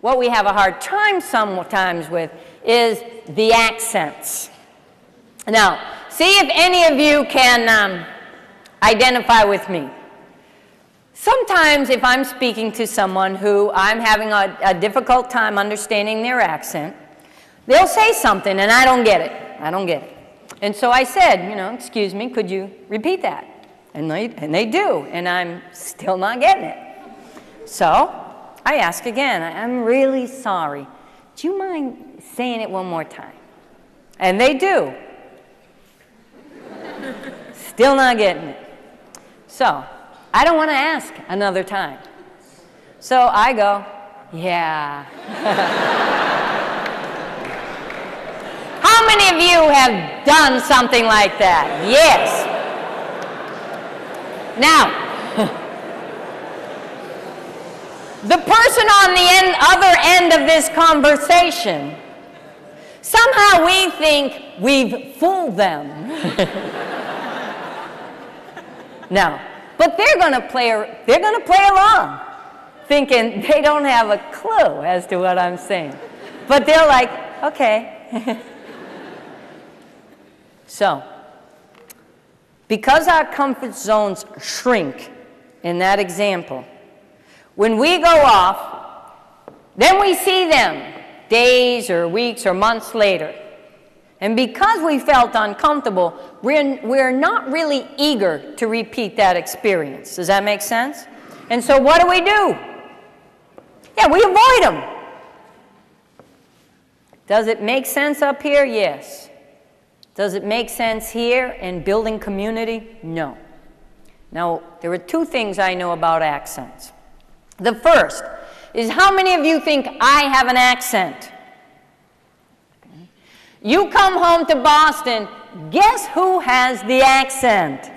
what we have a hard time sometimes with is the accents. Now, see if any of you can identify with me. Sometimes if I'm speaking to someone who I'm having a difficult time understanding their accent, they'll say something and I don't get it. I don't get it. And so I said, you know, excuse me, could you repeat that? And they do, and I'm still not getting it. So I ask again, I'm really sorry. Do you mind saying it one more time? And they do. Still not getting it. So I don't want to ask another time. So I go, yeah. How many of you have done something like that? Yes. Now, the person on the other end of this conversation, somehow we think we've fooled them. No, but they're going to play along, thinking they don't have a clue as to what I'm saying. But they're like, okay. So, because our comfort zones shrink in that example, when we go off, then we see them days or weeks or months later. And because we felt uncomfortable, we're not really eager to repeat that experience. Does that make sense? And so what do? Yeah, we avoid them. Does it make sense up here? Yes. Does it make sense here in building community? No. Now, there are two things I know about accents. The first is, how many of you think I have an accent? You come home to Boston, guess who has the accent?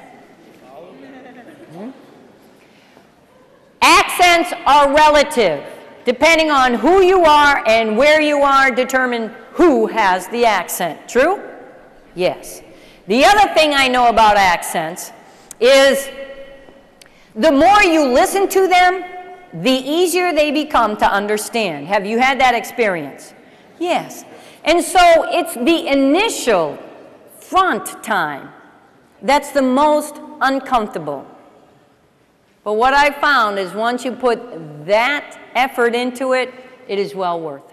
Accents are relative. Depending on who you are and where you are, determine who has the accent. True? Yes. The other thing I know about accents is the more you listen to them, the easier they become to understand. Have you had that experience? Yes. And so it's the initial front time that's the most uncomfortable. But what I found is once you put that effort into it, it is well worth it.